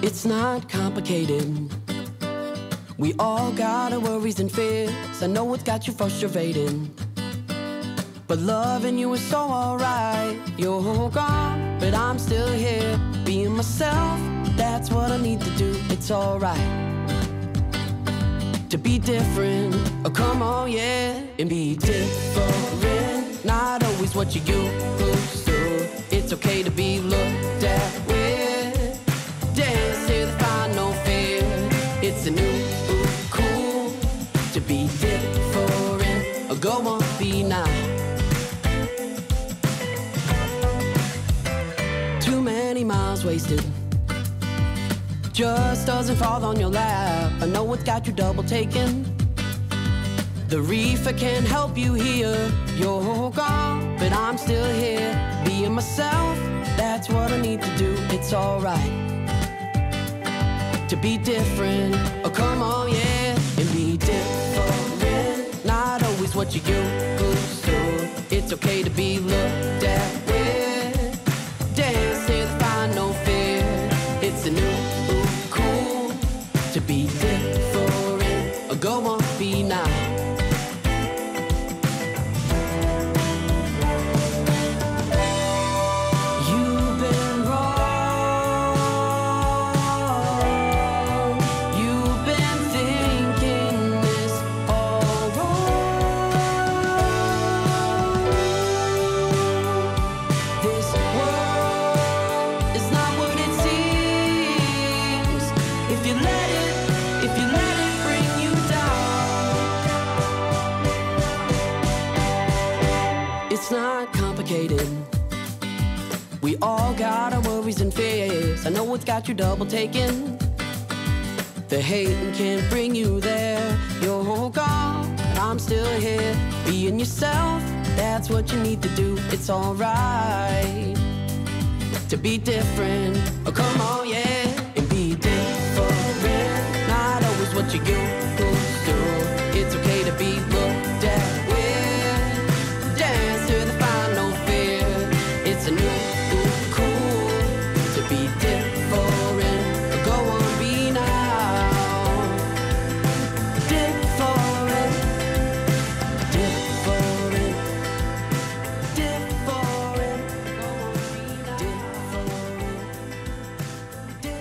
It's not complicated. We all got our worries and fears. I know it's got you frustrated, but loving you is so alright. You're gone, but I'm still here. Being myself, that's what I need to do. It's alright to be different. Oh, come on, yeah, and be different. Not always what you used to. It's okay to be looked at with. Dance to the final fear. It's a new cool to be different. Oh, go on, be now. Too many miles wasted just doesn't fall on your lap. I know it's got you double taken. The reefer can't help you here. You're gone, but I'm still here. Being myself, that's what I need to do. It's alright to be different. Oh, come on, yeah, and be different. Not always what you used to. It's okay to be looked at with. Dance to the final fear. It's a new cool to be different. Oh, go on, be now. We all got our worries and fears. I know it's got you double taken. The hating can't bring you there. You're gone, but I'm still here. Being yourself, that's what you need to do. It's alright to be different. Oh, come on, yeah, and be different. Not always what you used to. It's okay to be looked at with. Dance to the final fear. It's a new cool to be different. Go on, be now. Different, different, different. Go on, be now. Different, different.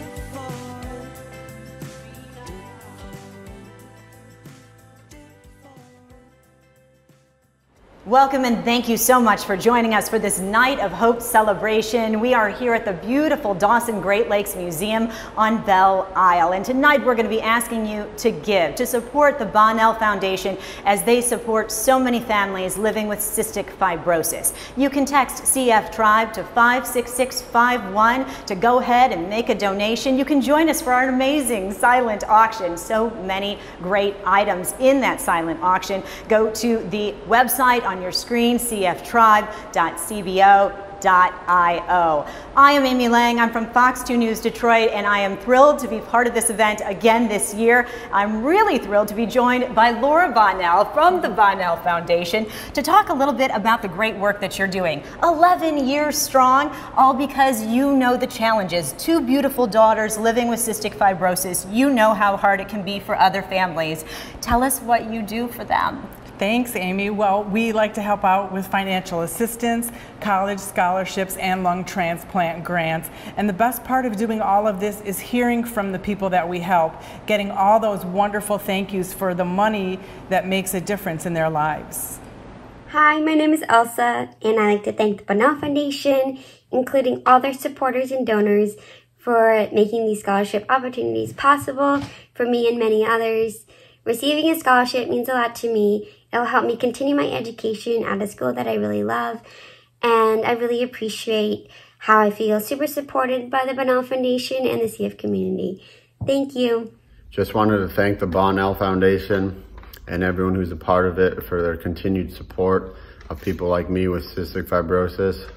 Welcome and thank you so much for joining us for this Night of Hope celebration. We are here at the beautiful Dawson Great Lakes Museum on Belle Isle. And tonight we're going to be asking you to give, to support the Bonnell Foundation as they support so many families living with cystic fibrosis. You can text CF Tribe to 56651 to go ahead and make a donation. You can join us for our amazing silent auction. So many great items in that silent auction. Go to the website on your screen, cftribe.cbo.io. I am Amy Lang. I'm from Fox 2 News Detroit, and I am thrilled to be part of this event again this year. I'm really thrilled to be joined by Laura Bonnell from the Bonnell Foundation to talk a little bit about the great work that you're doing. 11 years strong, all because you know the challenges. Two beautiful daughters living with cystic fibrosis. You know how hard it can be for other families. Tell us what you do for them. Thanks, Amy. Well, we like to help out with financial assistance, college scholarships, and lung transplant grants. And the best part of doing all of this is hearing from the people that we help, getting all those wonderful thank yous for the money that makes a difference in their lives. Hi, my name is Elsa, and I like to thank the Bonnell Foundation, including all their supporters and donors, for making these scholarship opportunities possible for me and many others. Receiving a scholarship means a lot to me. It will help me continue my education at a school that I really love, and I really appreciate how I feel super supported by the Bonnell Foundation and the CF community. Thank you. Just wanted to thank the Bonnell Foundation and everyone who's a part of it for their continued support of people like me with cystic fibrosis.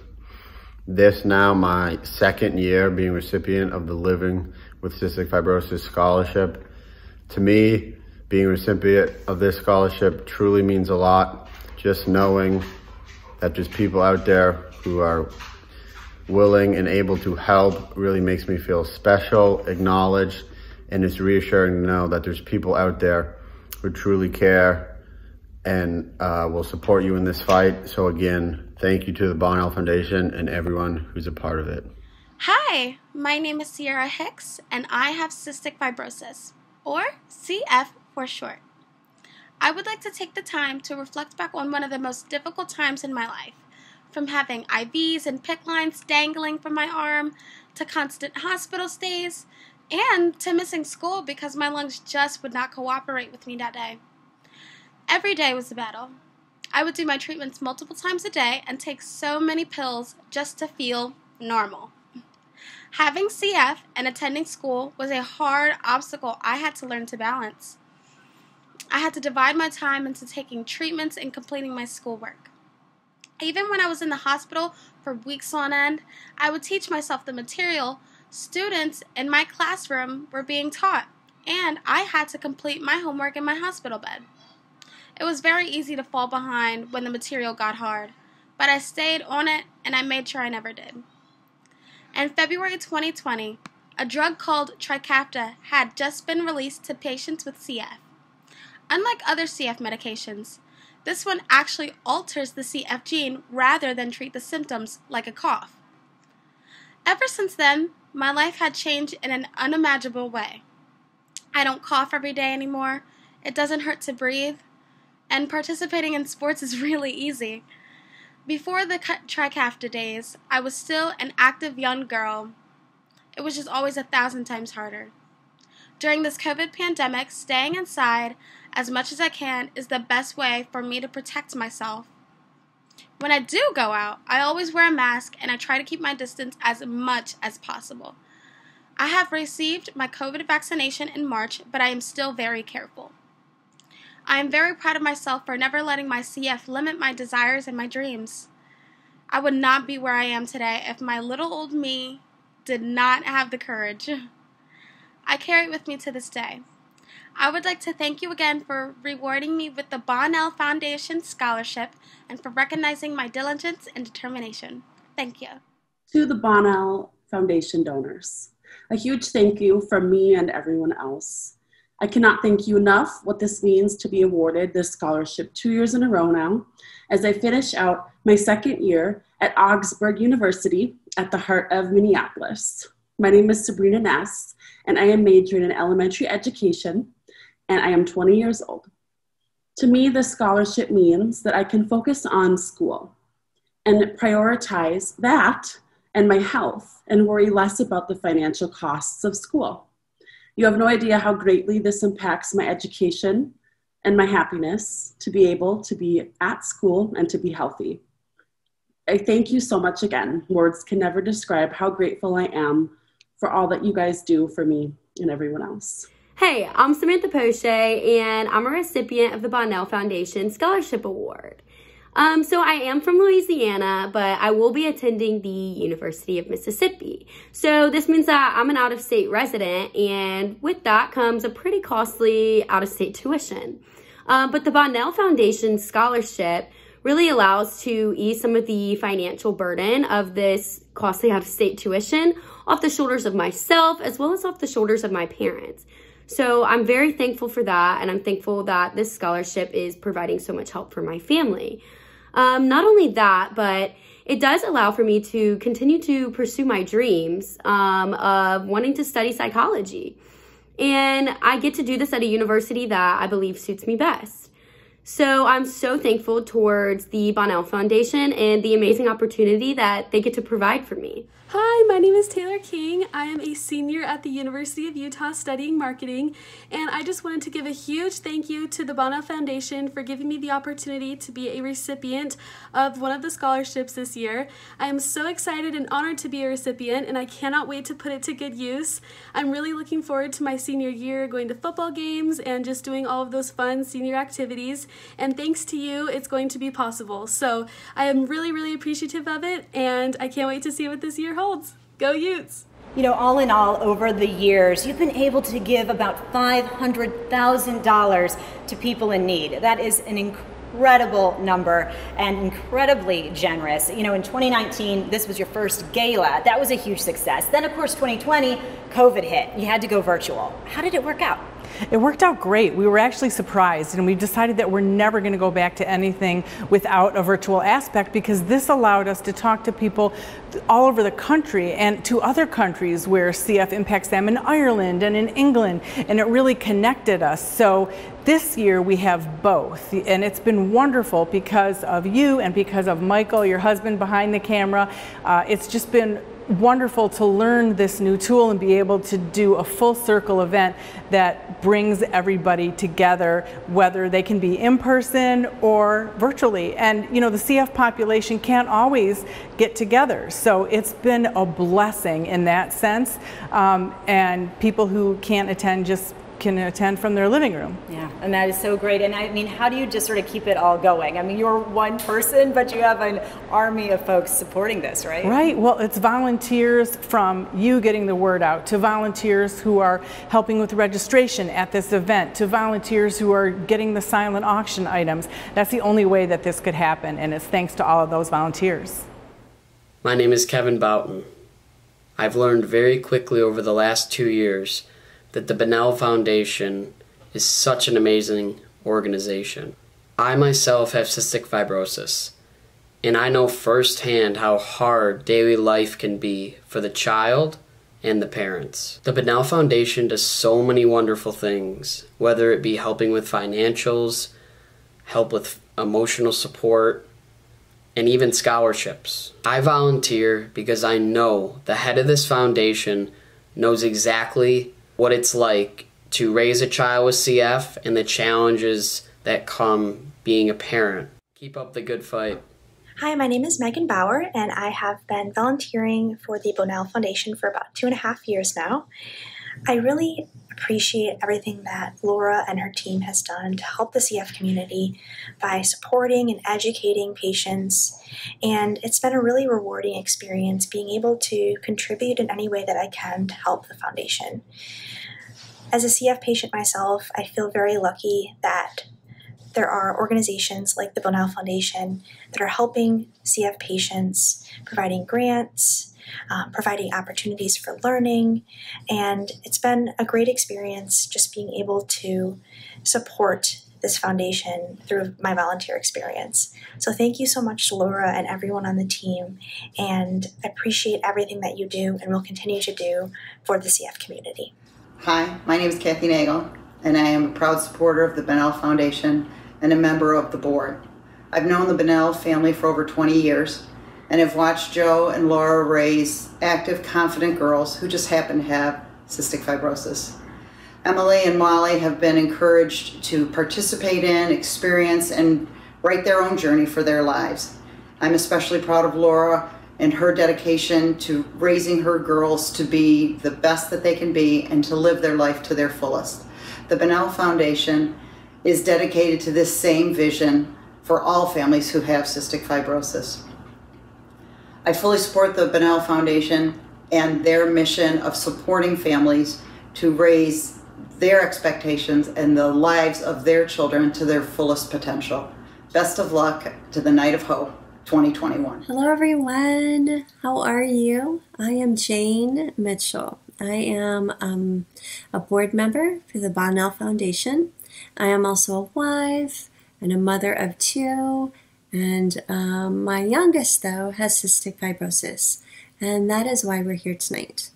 This now my second year being recipient of the Living with Cystic Fibrosis Scholarship. To me, being a recipient of this scholarship truly means a lot. Just knowing that there's people out there who are willing and able to help really makes me feel special, acknowledged, and it's reassuring to know that there's people out there who truly care and will support you in this fight. So again, thank you to the Bonnell Foundation and everyone who's a part of it. Hi, my name is Sierra Hicks, and I have cystic fibrosis, or CF for short. I would like to take the time to reflect back on one of the most difficult times in my life, from having IVs and PICC lines dangling from my arm, to constant hospital stays, and to missing school because my lungs just would not cooperate with me that day. Every day was a battle. I would do my treatments multiple times a day and take so many pills just to feel normal. Having CF and attending school was a hard obstacle I had to learn to balance. I had to divide my time into taking treatments and completing my schoolwork. Even when I was in the hospital for weeks on end, I would teach myself the material students in my classroom were being taught, and I had to complete my homework in my hospital bed. It was very easy to fall behind when the material got hard, but I stayed on it and I made sure I never did. In February 2020, a drug called Tricapta had just been released to patients with CF. Unlike other CF medications, this one actually alters the CF gene rather than treat the symptoms like a cough. Ever since then, my life had changed in an unimaginable way. I don't cough every day anymore, it doesn't hurt to breathe, and participating in sports is really easy. Before the Tricapta days, I was still an active young girl. It was just always 1,000 times harder. During this COVID pandemic, staying inside as much as I can is the best way for me to protect myself. When I do go out, I always wear a mask and I try to keep my distance as much as possible. I have received my COVID vaccination in March, but I am still very careful. I am very proud of myself for never letting my CF limit my desires and my dreams. I would not be where I am today if my little old me did not have the courage. I carry it with me to this day. I would like to thank you again for rewarding me with the Bonnell Foundation Scholarship and for recognizing my diligence and determination. Thank you. To the Bonnell Foundation donors, a huge thank you from me and everyone else. I cannot thank you enough what this means to be awarded this scholarship 2 years in a row now, as I finish out my second year at Augsburg University at the heart of Minneapolis. My name is Sabrina Nast, and I am majoring in elementary education, and I am 20 years old. To me, this scholarship means that I can focus on school and prioritize that and my health and worry less about the financial costs of school. You have no idea how greatly this impacts my education and my happiness to be able to be at school and to be healthy. I thank you so much again. Words can never describe how grateful I am for all that you guys do for me and everyone else. Hey, I'm Samantha Poche, and I'm a recipient of the Bonnell Foundation Scholarship Award. So I am from Louisiana, but I will be attending the University of Mississippi. So this means that I'm an out-of-state resident, and with that comes a pretty costly out-of-state tuition. But the Bonnell Foundation Scholarship really allows to ease some of the financial burden of this costly out-of-state tuition off the shoulders of myself, as well as off the shoulders of my parents. So I'm very thankful for that, and I'm thankful that this scholarship is providing so much help for my family. Not only that, but it does allow for me to continue to pursue my dreams of wanting to study psychology. And I get to do this at a university that I believe suits me best. So I'm so thankful towards the Bonnell Foundation and the amazing opportunity that they get to provide for me. Hi, my name is Taylor King. I am a senior at the University of Utah studying marketing, and I just wanted to give a huge thank you to the Bonnell Foundation for giving me the opportunity to be a recipient of one of the scholarships this year. I am so excited and honored to be a recipient, and I cannot wait to put it to good use. I'm really looking forward to my senior year, going to football games and just doing all of those fun senior activities, and thanks to you, it's going to be possible. So I am really, really appreciative of it, and I can't wait to see what this year holds. Go Utes! You know, all in all, over the years, you've been able to give about $500,000 to people in need. That is an incredible number and incredibly generous. You know, in 2019, this was your first gala. That was a huge success. Then, of course, 2020, COVID hit. You had to go virtual. How did it work out? It worked out great. We were actually surprised, and we decided that we're never going to go back to anything without a virtual aspect, because this allowed us to talk to people all over the country and to other countries where CF impacts them, in Ireland and in England, and it really connected us. So this year we have both, and it's been wonderful because of you and because of Michael, your husband, behind the camera. It's just been wonderful to learn this new tool and be able to do a full circle event that brings everybody together, whether they can be in person or virtually. And you know, the CF population can't always get together, so it's been a blessing in that sense, and people who can't attend just can attend from their living room. Yeah, and that is so great. And I mean, how do you just sort of keep it all going? I mean, you're one person, but you have an army of folks supporting this, right? Right. Well, it's volunteers from you getting the word out, to volunteers who are helping with registration at this event, to volunteers who are getting the silent auction items. That's the only way that this could happen, and it's thanks to all of those volunteers. My name is Kevin Bauton. I've learned very quickly over the last 2 years that the Bonnell Foundation is such an amazing organization. I myself have cystic fibrosis, and I know firsthand how hard daily life can be for the child and the parents. The Bonnell Foundation does so many wonderful things, whether it be helping with financials, help with emotional support, and even scholarships. I volunteer because I know the head of this foundation knows exactly what it's like to raise a child with CF and the challenges that come being a parent. Keep up the good fight. Hi, my name is Megan Bauer, and I have been volunteering for the Bonnell Foundation for about 2.5 years now. I really appreciate everything that Laura and her team has done to help the CF community by supporting and educating patients, and it's been a really rewarding experience being able to contribute in any way that I can to help the foundation. As a CF patient myself, I feel very lucky that there are organizations like the Bonnell Foundation that are helping CF patients, providing grants, providing opportunities for learning, and it's been a great experience just being able to support this foundation through my volunteer experience. So thank you so much to Laura and everyone on the team, and I appreciate everything that you do and will continue to do for the CF community. Hi, my name is Kathy Nagel, and I am a proud supporter of the Bonnell Foundation and a member of the board. I've known the Bonnell family for over 20 years and have watched Joe and Laura raise active, confident girls who just happen to have cystic fibrosis. Emily and Molly have been encouraged to participate in, experience, and write their own journey for their lives. I'm especially proud of Laura and her dedication to raising her girls to be the best that they can be and to live their life to their fullest. The Bonnell Foundation is dedicated to this same vision for all families who have cystic fibrosis. I fully support the Bonnell Foundation and their mission of supporting families to raise their expectations and the lives of their children to their fullest potential. Best of luck to the Night of Hope 2021. Hello everyone, how are you? I am Jane Mitchell. I am a board member for the Bonnell Foundation. I am also a wife and a mother of 2, and my youngest though has cystic fibrosis, and that is why we're here tonight.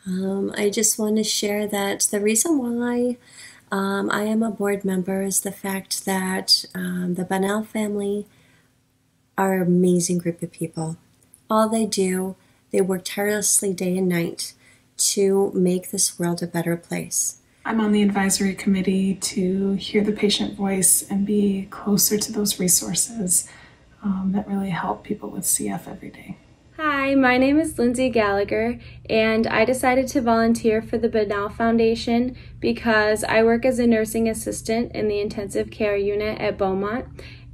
I just want to share that the reason why I am a board member is the fact that the Bonnell family are an amazing group of people. All they do, they work tirelessly day and night to make this world a better place. I'm on the advisory committee to hear the patient voice and be closer to those resources that really help people with CF every day. Hi, my name is Lindsay Gallagher, and I decided to volunteer for the Bonnell Foundation because I work as a nursing assistant in the intensive care unit at Beaumont.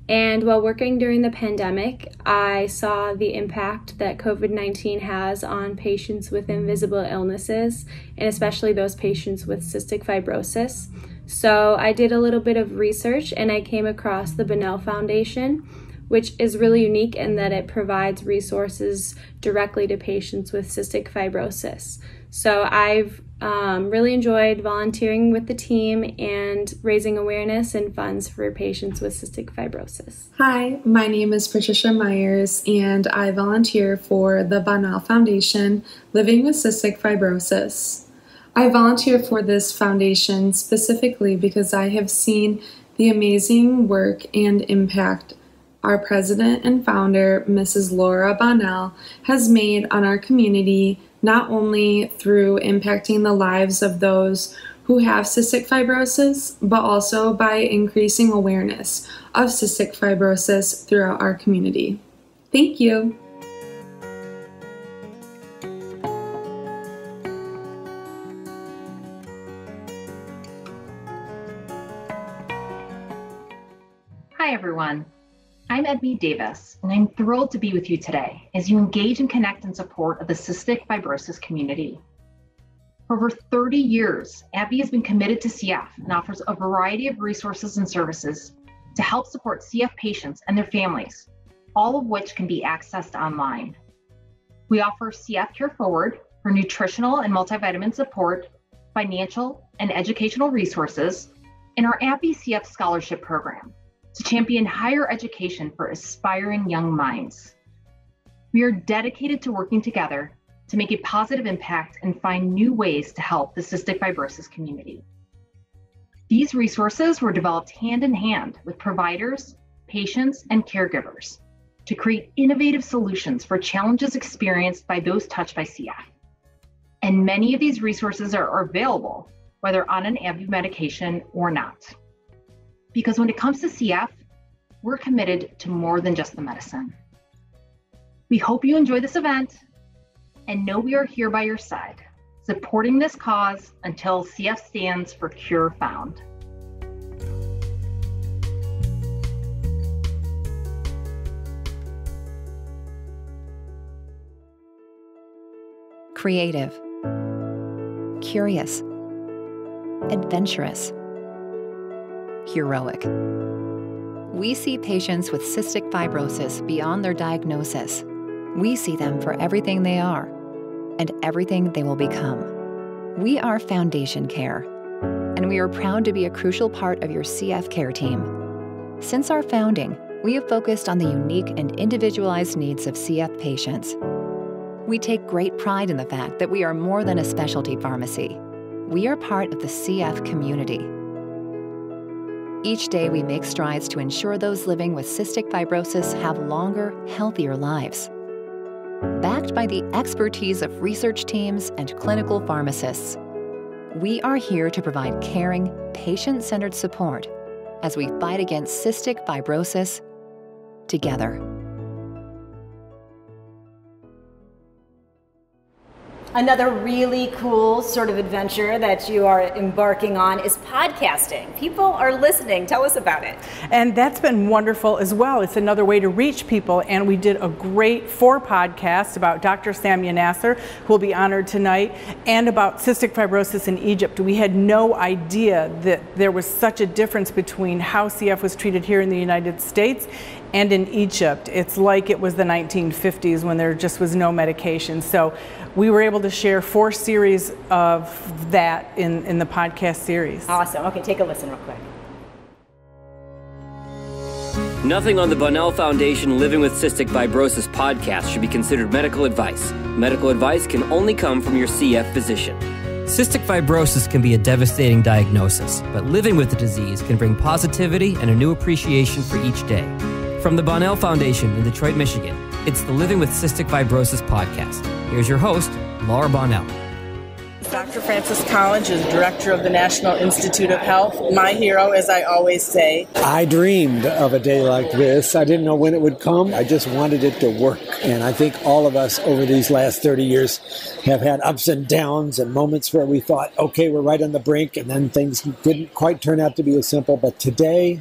And while working during the pandemic, I saw the impact that COVID-19 has on patients with invisible illnesses, and especially those patients with cystic fibrosis. So I did a little bit of research and I came across the Bonnell Foundation, which is really unique in that it provides resources directly to patients with cystic fibrosis. So I've really enjoyed volunteering with the team and raising awareness and funds for patients with cystic fibrosis. Hi, my name is Patricia Myers, and I volunteer for the Bonnell Foundation Living with Cystic Fibrosis. I volunteer for this foundation specifically because I have seen the amazing work and impact our president and founder, Mrs. Laura Bonnell, has made on our community, not only through impacting the lives of those who have cystic fibrosis, but also by increasing awareness of cystic fibrosis throughout our community. Thank you. Hi, everyone. I'm Edmee Davis, and I'm thrilled to be with you today as you engage and connect in support of the cystic fibrosis community. For over 30 years, AbbVie has been committed to CF and offers a variety of resources and services to help support CF patients and their families, all of which can be accessed online. We offer CF Care Forward for nutritional and multivitamin support, financial and educational resources, and our AbbVie CF Scholarship Program to champion higher education for aspiring young minds. We are dedicated to working together to make a positive impact and find new ways to help the cystic fibrosis community. These resources were developed hand in hand with providers, patients, and caregivers to create innovative solutions for challenges experienced by those touched by CF. And many of these resources are available whether on an AbbVie medication or not. Because when it comes to CF, we're committed to more than just the medicine. We hope you enjoy this event and know we are here by your side, supporting this cause until CF stands for Cure Found. Creative, curious, adventurous, heroic. We see patients with cystic fibrosis beyond their diagnosis. We see them for everything they are and everything they will become. We are Foundation Care, and we are proud to be a crucial part of your CF care team. Since our founding, we have focused on the unique and individualized needs of CF patients. We take great pride in the fact that we are more than a specialty pharmacy. We are part of the CF community. Each day we make strides to ensure those living with cystic fibrosis have longer, healthier lives. Backed by the expertise of research teams and clinical pharmacists, we are here to provide caring, patient-centered support as we fight against cystic fibrosis together. Another really cool sort of adventure that you are embarking on is podcasting. People are listening. Tell us about it. And that's been wonderful as well. It's another way to reach people. And we did a great 4 podcasts about Dr. Samia Nasser, who will be honored tonight, and about cystic fibrosis in Egypt. We had no idea that there was such a difference between how CF was treated here in the United States and in Egypt. It's like it was the 1950s when there just was no medication. So we were able to share 4 series of that in the podcast series. Awesome. Okay, take a listen real quick. Nothing on the Bonnell Foundation Living with Cystic Fibrosis podcast should be considered medical advice. Medical advice can only come from your CF physician. Cystic fibrosis can be a devastating diagnosis, but living with the disease can bring positivity and a new appreciation for each day. From the Bonnell Foundation in Detroit, Michigan, it's the Living with Cystic Fibrosis podcast. Here's your host, Laura Bonnell. Dr. Francis College is director of the National Institute of Health. My hero, as I always say. I dreamed of a day like this. I didn't know when it would come. I just wanted it to work. And I think all of us over these last 30 years have had ups and downs and moments where we thought, okay, we're right on the brink, and then things didn't quite turn out to be as simple. But today,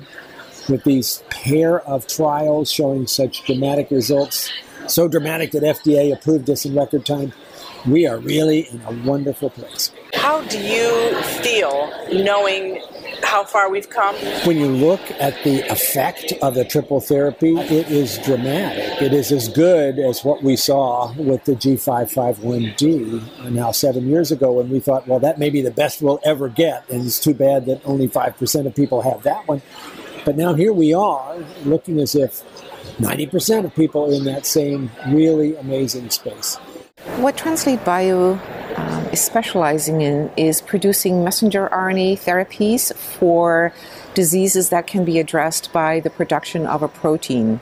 with these pair of trials showing such dramatic results, so dramatic that FDA approved us in record time, we are really in a wonderful place. How do you feel knowing how far we've come? When you look at the effect of the triple therapy, it is dramatic. It is as good as what we saw with the G551D now 7 years ago, when we thought, well, that may be the best we'll ever get, and it's too bad that only 5% of people have that one. But now here we are, looking as if 90% of people are in that same really amazing space. What Translate Bio is specializing in is producing messenger RNA therapies for diseases that can be addressed by the production of a protein.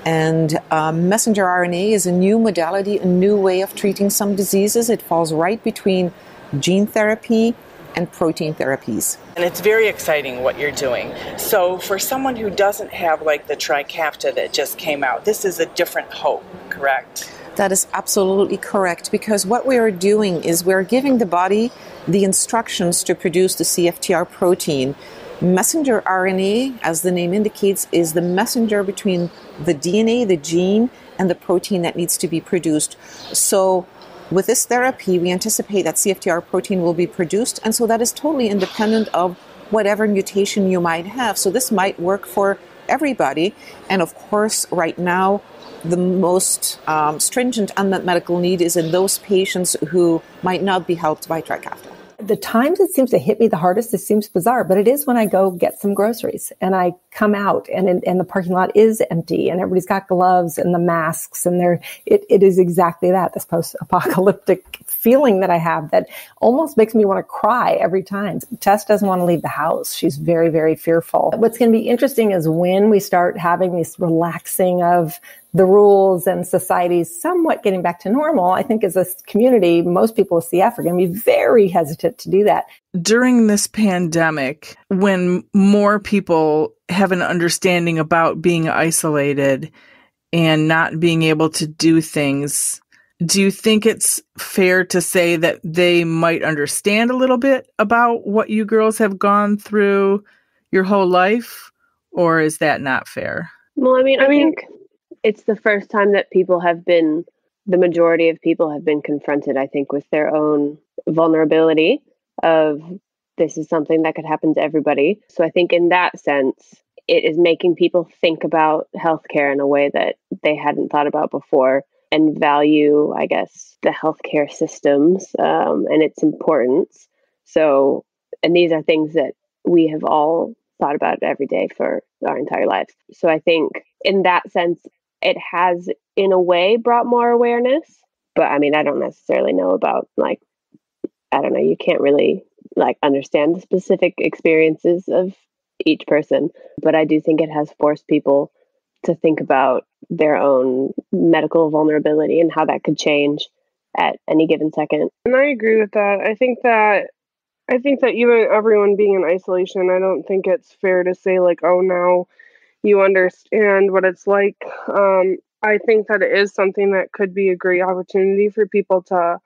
And messenger RNA is a new modality, a new way of treating some diseases. It falls right between gene therapy and protein therapies. And it's very exciting what you're doing. So for someone who doesn't have like the Tricapta that just came out, this is a different hope, correct? That is absolutely correct, because what we are doing is we're giving the body the instructions to produce the CFTR protein. Messenger RNA, as the name indicates, is the messenger between the DNA, the gene, and the protein that needs to be produced. So with this therapy, we anticipate that CFTR protein will be produced, and so that is totally independent of whatever mutation you might have. So this might work for everybody. And of course, right now, the most stringent unmet medical need is in those patients who might not be helped by Tricapta. The times it seems to hit me the hardest, it seems bizarre, but it is when I go get some groceries and I come out and the parking lot is empty and everybody's got gloves and the masks, and it is exactly that, this post-apocalyptic feeling that I have that almost makes me want to cry every time. Tess doesn't want to leave the house. She's very, very fearful. What's going to be interesting is when we start having this relaxing of the rules and society's somewhat getting back to normal. I think as a community, most people with CF are going to be very hesitant to do that. During this pandemic, when more people have an understanding about being isolated and not being able to do things, do you think it's fair to say that they might understand a little bit about what you girls have gone through your whole life, or is that not fair? Well, I think it's the first time that the majority of people have been confronted, I think, with their own vulnerability of this is something that could happen to everybody. So I think in that sense, it is making people think about healthcare in a way that they hadn't thought about before and value, I guess, the healthcare systems and its importance. So, and these are things that we have all thought about every day for our entire lives. So I think in that sense, it has, in a way, brought more awareness. But I don't necessarily know about, you can't really, understand the specific experiences of each person. But I do think it has forced people to think about their own medical vulnerability and how that could change at any given second. And I agree with that. I think that even everyone being in isolation, I don't think it's fair to say, oh, now you understand what it's like. I think that it is something that could be a great opportunity for people to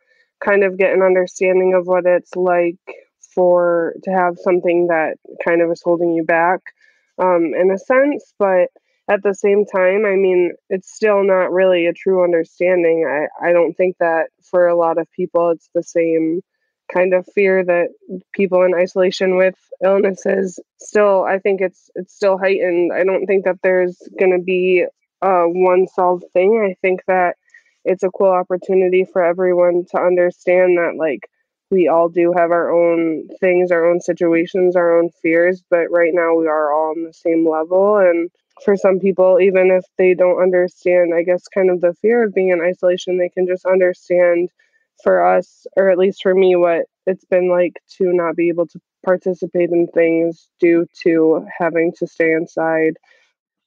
kind of get an understanding of what it's like to have something that kind of is holding you back in a sense. But at the same time, it's still not really a true understanding. I don't think that for a lot of people, it's the same kind of fear that people in isolation with illnesses still, I think it's still heightened. I don't think that there's going to be one solved thing. I think that it's a cool opportunity for everyone to understand that we all do have our own things, our own situations, our own fears, but right now we are all on the same level. And for some people, even if they don't understand, I guess, kind of the fear of being in isolation, they can just understand for us, or at least for me, what it's been like to not be able to participate in things due to having to stay inside.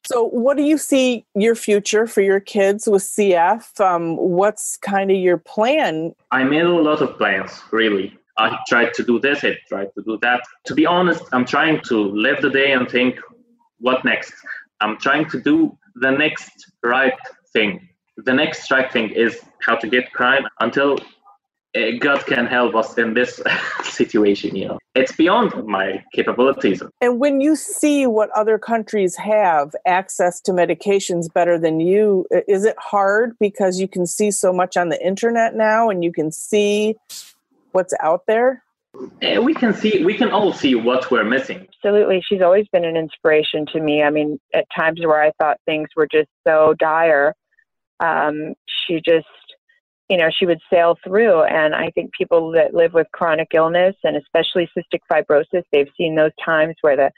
So what do you see your future for your kids with CF? What's kind of your plan? I made a lot of plans, really. I tried to do this, I tried to do that. To be honest, I'm trying to live the day and think, what next? I'm trying to do the next right thing. The next right thing is how to get crime until God can help us in this situation, It's beyond my capabilities. And when you see what other countries have access to medications better than you, is it hard because you can see so much on the internet now and you can see what's out there? We can all see what we're missing. absolutely. She's always been an inspiration to me. I mean, at times where I thought things were just so dire, she just, she would sail through. And I think people that live with chronic illness, and especially cystic fibrosis, they've seen those times where the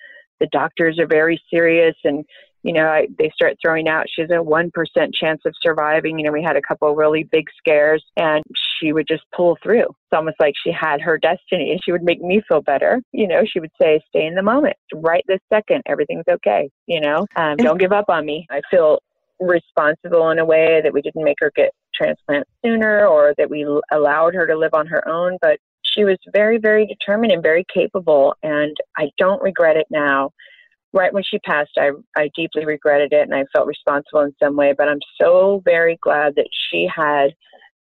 doctors are very serious and, they start throwing out, she has a 1% chance of surviving. We had a couple of really big scares, and she would just pull through. It's almost like she had her destiny, and she would make me feel better. She would say, stay in the moment, right this second, everything's okay. Don't give up on me. I feel responsible in a way that we didn't make her get transplant sooner, or that we allowed her to live on her own, but she was very, very determined and very capable, and I don't regret it now. Right when she passed, I deeply regretted it, and I felt responsible in some way, but I'm so very glad that she had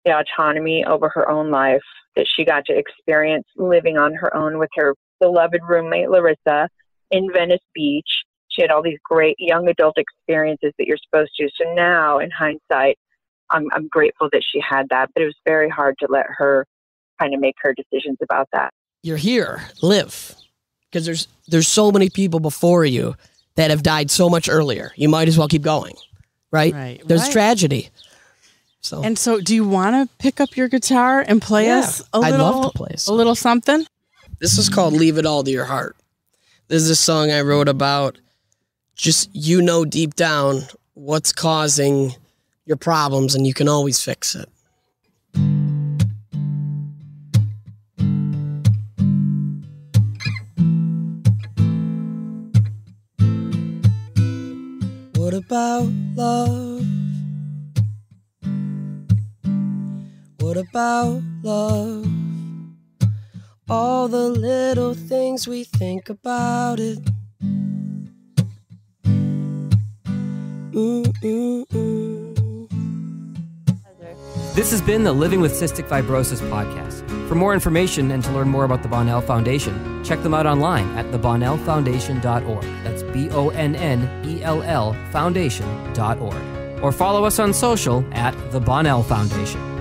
the autonomy over her own life, that she got to experience living on her own with her beloved roommate, Larissa, in Venice Beach. She had all these great young adult experiences that you're supposed to. So now, in hindsight, I'm grateful that she had that, but it was very hard to let her kind of make her decisions about that. You're here, live. Because there's so many people before you that have died so much earlier. You might as well keep going, right? There's tragedy. And so, do you want to pick up your guitar and play us a little? I'd love to play a little something. This is called "Leave It All to Your Heart." This is a song I wrote about just deep down what's causing your problems, and you can always fix it. What about love? What about love? All the little things we think about it. This has been the Living with Cystic Fibrosis podcast. For more information and to learn more about the Bonnell Foundation, check them out online at thebonnellfoundation.org. That's BONNELL foundation.org. Or follow us on social at the Bonnell Foundation.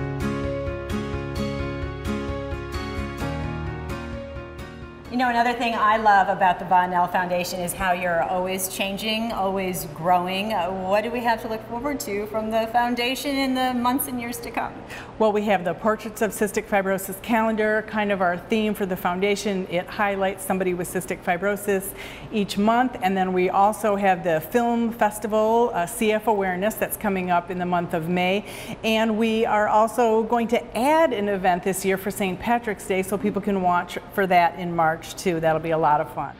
Another thing I love about the Bonnell Foundation is how you're always changing, always growing. What do we have to look forward to from the foundation in the months and years to come? Well, we have the Portraits of Cystic Fibrosis calendar, kind of our theme for the foundation. It highlights somebody with cystic fibrosis each month. And then we also have the film festival, CF Awareness, that's coming up in the month of May. And we are also going to add an event this year for St. Patrick's Day, so people can watch for that in March too. That'll be a lot of fun.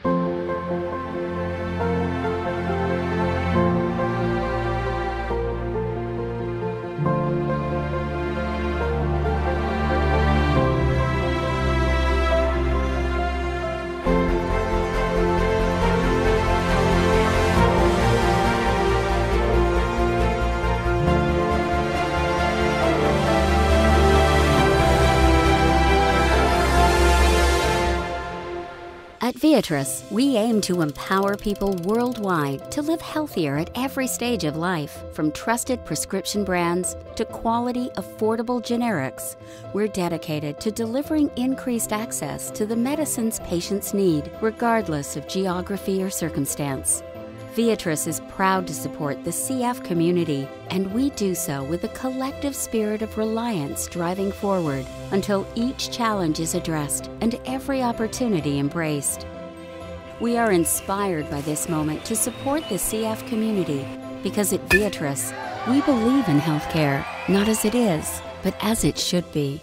At Viatris, we aim to empower people worldwide to live healthier at every stage of life. From trusted prescription brands to quality, affordable generics, we're dedicated to delivering increased access to the medicines patients need, regardless of geography or circumstance. Viatris is proud to support the CF community, and we do so with a collective spirit of reliance driving forward until each challenge is addressed and every opportunity embraced. We are inspired by this moment to support the CF community because at Viatris, we believe in healthcare, not as it is, but as it should be.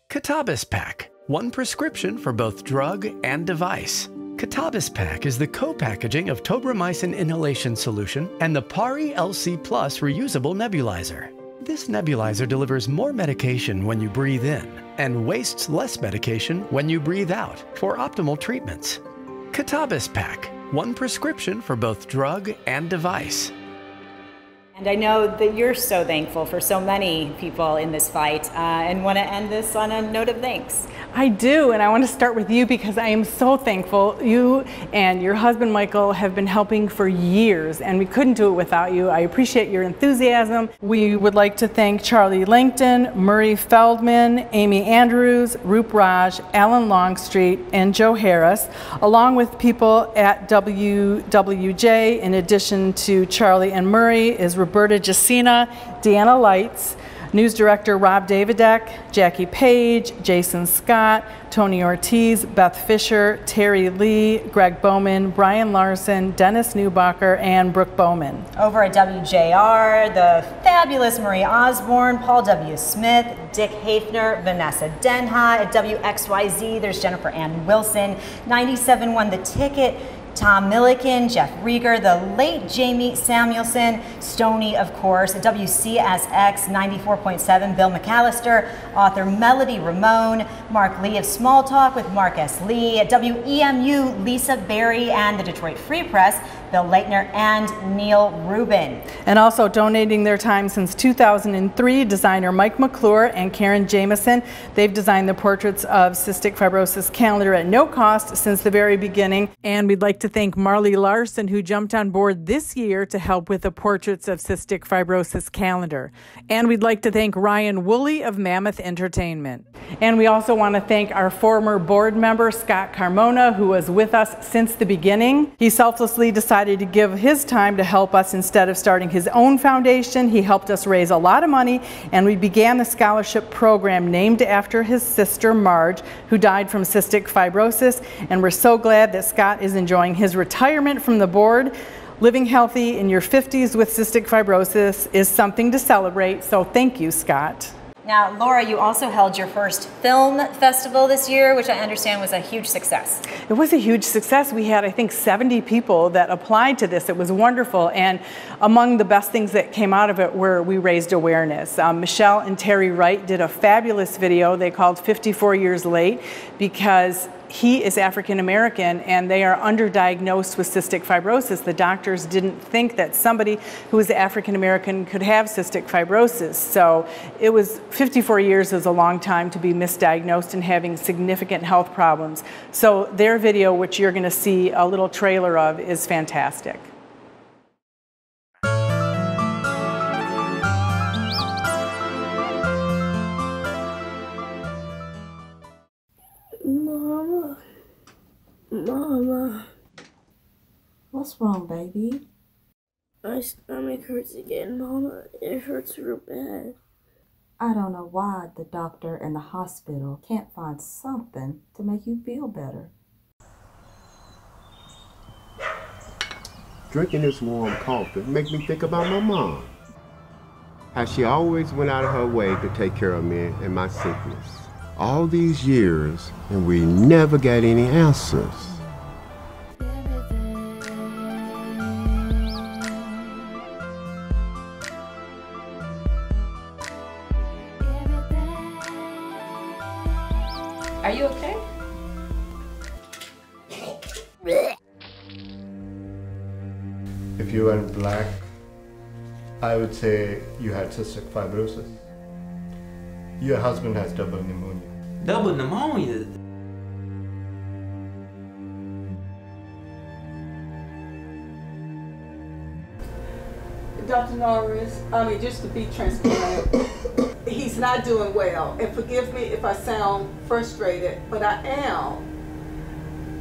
Catabis Pack, one prescription for both drug and device. Catabis Pack is the co-packaging of tobramycin inhalation solution and the Pari LC Plus reusable nebulizer. This nebulizer delivers more medication when you breathe in and wastes less medication when you breathe out for optimal treatments. Catabis Pack, one prescription for both drug and device. And I know that you're so thankful for so many people in this fight and want to end this on a note of thanks. I do, and I want to start with you because I am so thankful. You and your husband, Michael, have been helping for years, and we couldn't do it without you. I appreciate your enthusiasm. We would like to thank Charlie Langton, Murray Feldman, Amy Andrews, Roop Raj, Alan Longstreet, and Joe Harris, along with people at WWJ. In addition to Charlie and Murray is Roberta Jacina, Deanna Lights, News Director Rob Davidek, Jackie Page, Jason Scott, Tony Ortiz, Beth Fisher, Terry Lee, Greg Bowman, Brian Larson, Dennis Newbacher, and Brooke Bowman. Over at WJR, the fabulous Marie Osborne, Paul W. Smith, Dick Hafner, Vanessa Denha. At WXYZ, there's Jennifer Ann Wilson, 97.1 The Ticket, Tom Milliken, Jeff Rieger, the late Jamie Samuelson, Stoney, of course, at WCSX 94.7, Bill McAllister, author Melody Ramone, Mark Lee of Small Talk with Mark S. Lee, at WEMU, Lisa Berry, and the Detroit Free Press, Bill Leitner and Neil Rubin. And also donating their time since 2003, designer Mike McClure and Karen Jameson. They've designed the Portraits of Cystic Fibrosis calendar at no cost since the very beginning. And we'd like to thank Marley Larson, who jumped on board this year to help with the Portraits of Cystic Fibrosis calendar. And we'd like to thank Ryan Woolley of Mammoth Entertainment. And we also want to thank our former board member, Scott Carmona, who was with us since the beginning. He selflessly decided to give his time to help us instead of starting his own foundation. He helped us raise a lot of money, and we began the scholarship program named after his sister, Marge, who died from cystic fibrosis. And we're so glad that Scott is enjoying his retirement from the board. Living healthy in your 50s with cystic fibrosis is something to celebrate, so thank you, Scott. Now, Laura, you also held your first film festival this year, which I understand was a huge success. It was a huge success. We had, I think, 70 people that applied to this. It was wonderful. And among the best things that came out of it were we raised awareness. Michelle and Terry Wright did a fabulous video they called 54 Years Late, because he is African American and they are underdiagnosed with cystic fibrosis. The doctors didn't think that somebody who is African American could have cystic fibrosis. So it was 54 years is a long time to be misdiagnosed and having significant health problems. So their video, which you're going to see a little trailer of, is fantastic. Mama. What's wrong, baby? My stomach hurts again, Mama. It hurts real bad. I don't know why the doctor and the hospital can't find something to make you feel better. Drinking this warm coffee makes me think about my mom. How she always went out of her way to take care of me in my sickness. All these years, and we never got any answers. Are you okay? If you went black, I would say you had cystic fibrosis. Your husband has double pneumonia. Double pneumonia? Dr. Norris, just to be transparent, he's not doing well. And forgive me if I sound frustrated, but I am.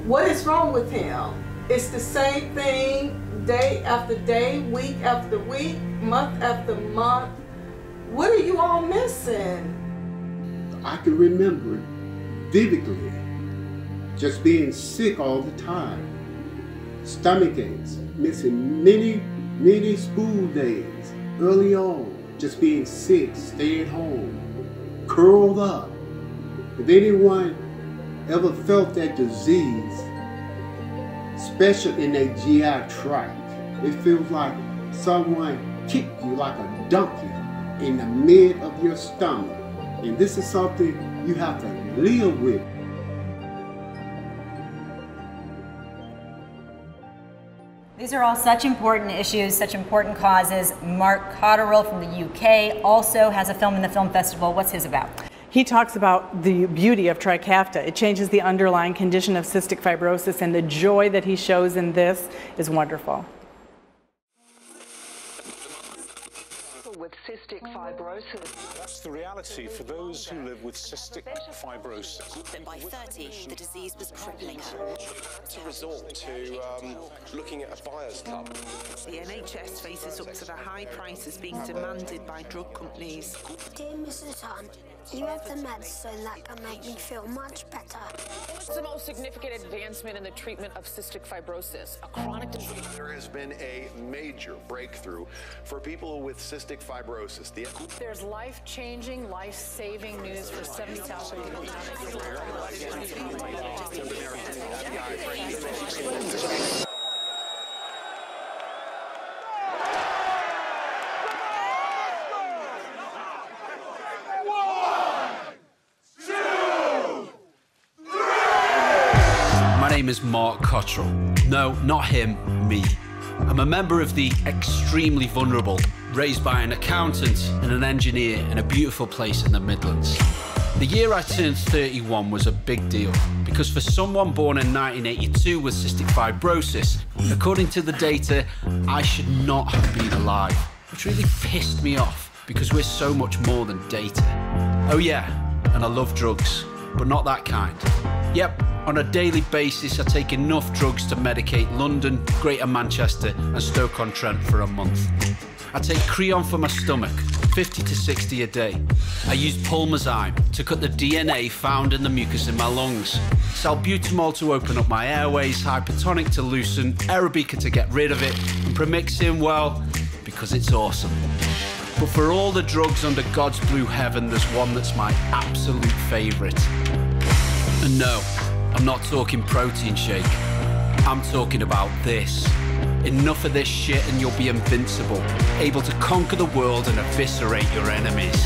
What is wrong with him? It's the same thing day after day, week after week, month after month. What are you all missing? I can remember it vividly. Just being sick all the time. Stomach aches, missing many school days early on. Just being sick, staying home, curled up. If anyone ever felt that disease, especially in their GI tract, it feels like someone kicked you like a donkey in the mid of your stomach. And this is something you have to live with. These are all such important issues, such important causes. Mark Cottrell from the UK also has a film in the film festival. What's his about? He talks about the beauty of Tricapta. It changes the underlying condition of cystic fibrosis, and the joy that he shows in this is wonderful. With cystic fibrosis. That's the reality for those who live with cystic fibrosis. Then by 30, the disease was crippling her. To resort to looking at a buyer's club. The NHS faces up to the high prices being demanded by drug companies. Dear Mrs. Hunt, you have the meds so that can make me feel much better. What's the most significant advancement in the treatment of cystic fibrosis, a chronic disease? There has been a major breakthrough for people with cystic fibrosis. There's life-changing, life-saving news for 70,000 people. My name is Mark Cottrell. No, not him, me. I'm a member of the extremely vulnerable, raised by an accountant and an engineer in a beautiful place in the Midlands. The year I turned 31 was a big deal, because for someone born in 1982 with cystic fibrosis, according to the data, I should not have been alive, which really pissed me off, because we're so much more than data. Oh yeah, and I love drugs, but not that kind. Yep, on a daily basis I take enough drugs to medicate London, Greater Manchester and Stoke-on-Trent for a month. I take Creon for my stomach, 50 to 60 a day. I use Pulmozyme to cut the DNA found in the mucus in my lungs. Salbutamol to open up my airways, Hypertonic to loosen, Arabica to get rid of it, and Premixin, well, because it's awesome. But for all the drugs under God's blue heaven, there's one that's my absolute favourite. And no, I'm not talking protein shake. I'm talking about this. Enough of this shit and you'll be invincible, able to conquer the world and eviscerate your enemies.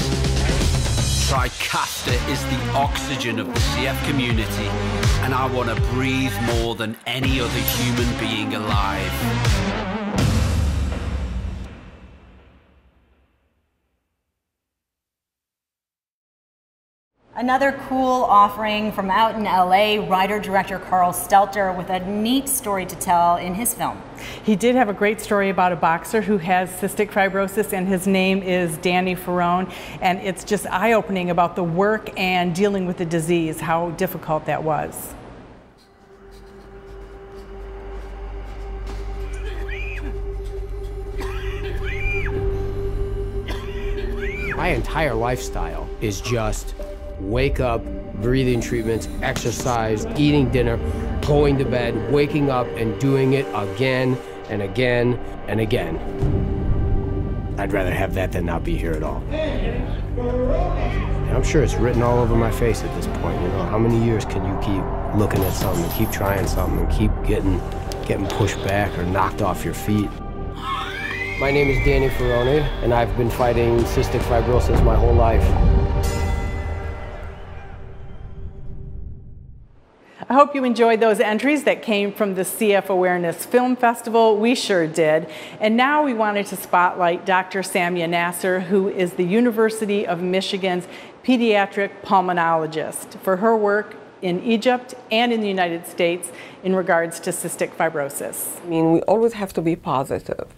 Tricapta is the oxygen of the CF community, and I want to breathe more than any other human being alive. Another cool offering from out in LA, writer-director Carl Stelter with a neat story to tell in his film. He did have a great story about a boxer who has cystic fibrosis, and his name is Danny Ferrone, and it's just eye-opening about the work and dealing with the disease, how difficult that was. My entire lifestyle is just wake up, breathing treatments, exercise, eating dinner, going to bed, waking up and doing it again and again and again. I'd rather have that than not be here at all. And I'm sure it's written all over my face at this point. You know, how many years can you keep looking at something and keep trying something and keep getting pushed back or knocked off your feet? My name is Danny Ferrone, and I've been fighting cystic fibrosis my whole life. I hope you enjoyed those entries that came from the CF Awareness Film Festival. We sure did. And now we wanted to spotlight Dr. Samia Nasser, who is the University of Michigan's pediatric pulmonologist, for her work in Egypt and in the United States in regards to cystic fibrosis. I mean, we always have to be positive.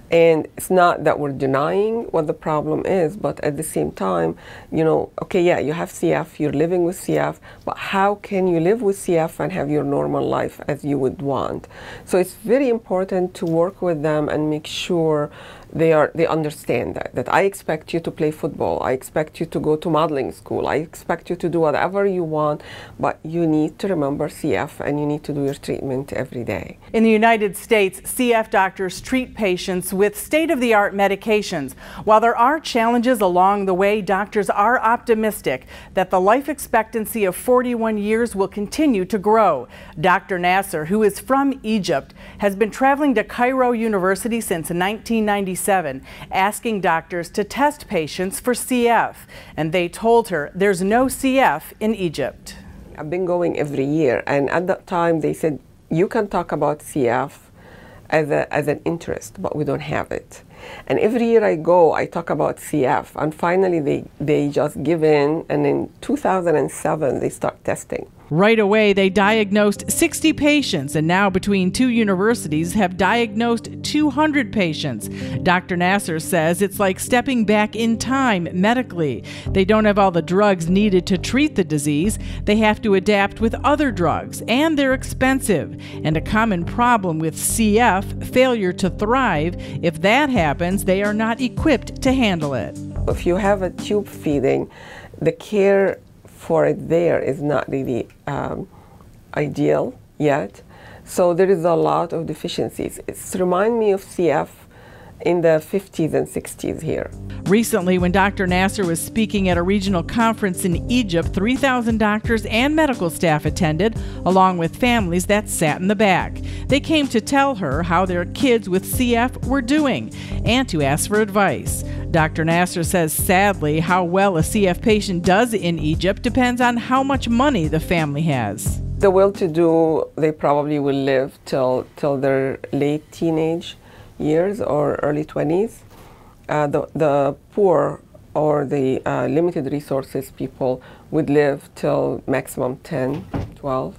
And it's not that we're denying what the problem is, but at the same time, you know, okay, yeah, you have CF, you're living with CF, but how can you live with CF and have your normal life as you would want? So it's very important to work with them and make sure they understand that I expect you to play football, I expect you to go to modeling school, I expect you to do whatever you want, but you need to remember CF and you need to do your treatment every day. In the United States, CF doctors treat patients with state-of-the-art medications. While there are challenges along the way, doctors are optimistic that the life expectancy of 41 years will continue to grow. Dr. Nasser, who is from Egypt, has been traveling to Cairo University since 1997, asking doctors to test patients for CF, and they told her there's no CF in Egypt. I've been going every year, and at that time they said, you can talk about CF as an interest, but we don't have it. And every year I go, I talk about CF, and finally they just give in, and in 2007 they start testing. Right away, they diagnosed 60 patients, and now between two universities have diagnosed 200 patients. Dr. Nasser says it's like stepping back in time medically. They don't have all the drugs needed to treat the disease. They have to adapt with other drugs, and they're expensive. And a common problem with CF, failure to thrive, if that happens, they are not equipped to handle it. If you have a tube feeding, the care for it there is not really ideal yet. So there is a lot of deficiencies. It reminds me of CF in the 50s and 60s here. Recently, when Dr. Nasser was speaking at a regional conference in Egypt, 3,000 doctors and medical staff attended, along with families that sat in the back. They came to tell her how their kids with CF were doing and to ask for advice. Dr. Nasser says, sadly, how well a CF patient does in Egypt depends on how much money the family has. The well-to-do, they probably will live till their late teenage years or early 20s. The poor or the limited resources people would live till maximum 10, 12.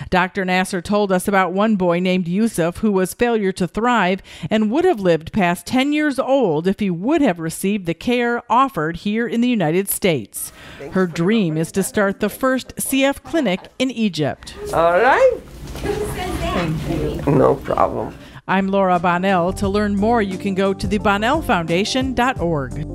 Dr. Nasser told us about one boy named Yusuf who was failure to thrive and would have lived past 10 years old if he would have received the care offered here in the United States. Her dream is to start the first CF clinic in Egypt. All right. Thank you. No problem. I'm Laura Bonnell. To learn more, you can go to the BonnellFoundation.org.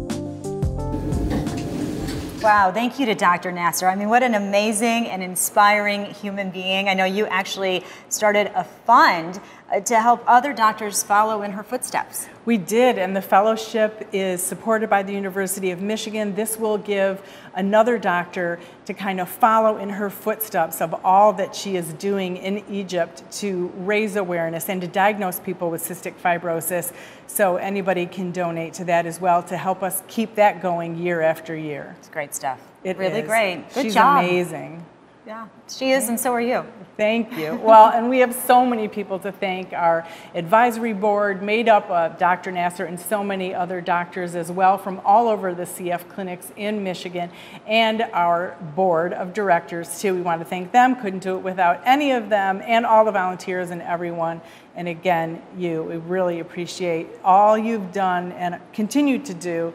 Wow, thank you to Dr. Nasser. I mean, what an amazing and inspiring human being. I know you actually started a fund to help other doctors follow in her footsteps. We did, and the fellowship is supported by the University of Michigan. This will give another doctor to kind of follow in her footsteps of all that she is doing in Egypt to raise awareness and to diagnose people with cystic fibrosis. So anybody can donate to that as well to help us keep that going year after year. It's great stuff. It really is. Great. Good She's job. Amazing. Yeah, she is, and so are you. Thank you. Well, and we have so many people to thank. Our advisory board made up of Dr. Nasser and so many other doctors as well from all over the CF clinics in Michigan, and our board of directors too. We want to thank them. Couldn't do it without any of them, and all the volunteers and everyone. And again, you. We really appreciate all you've done and continue to do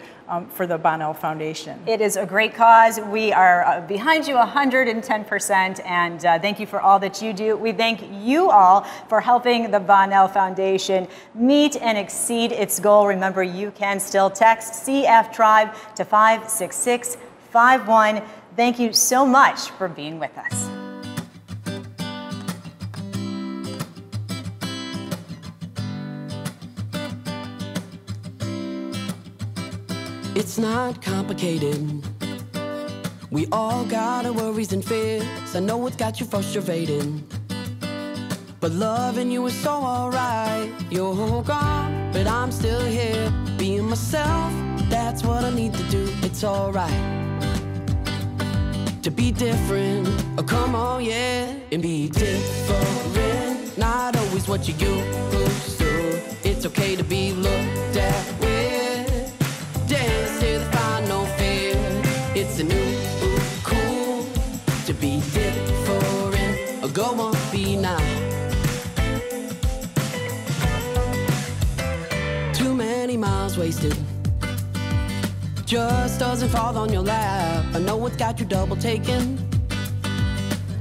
for the Bonnell Foundation. It is a great cause. We are behind you 110%, and thank you for all that you do. We thank you all for helping the Bonnell Foundation meet and exceed its goal. Remember, you can still text CF Tribe to 56651. Thank you so much for being with us. It's not complicated. We all got our worries and fears. I know it's got you frustrated, but loving you is so alright. You're gone, but I'm still here. Being myself, that's what I need to do. It's alright to be different. Oh, come on, yeah, and be different. Not always what you used to. It's okay to be looked at with. Dance till they find no fear. It's a new cool to be different. Or go on, be now. Too many miles wasted just doesn't fall on your lap. I know it's got you double taken.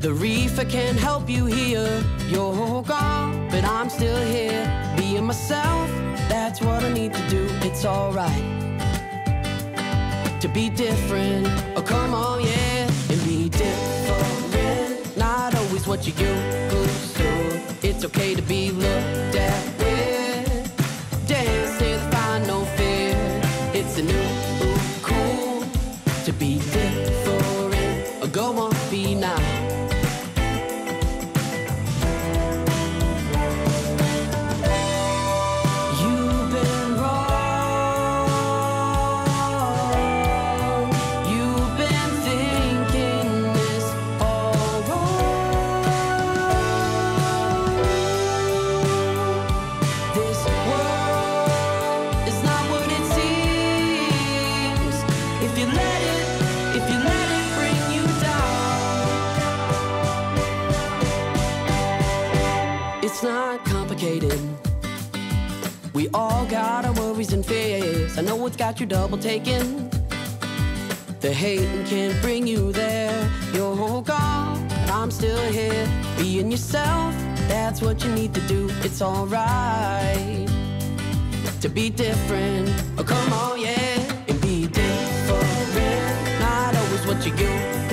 The reefer can't help you here. You're gone, but I'm still here. Being myself, that's what I need to do. It's alright to be different. Oh, come on, yeah, and be different. Not always what you used to. It's okay to be looked at with. Dance till they find no fear. It's a new cool to be different. Oh, go on, be now. worries and fears. I know what's got you double taking. The hating can't bring you there. You're gone, but I'm still here. Being yourself, that's what you need to do. It's alright to be different. Oh, come on, yeah, and be different. Not always what you do.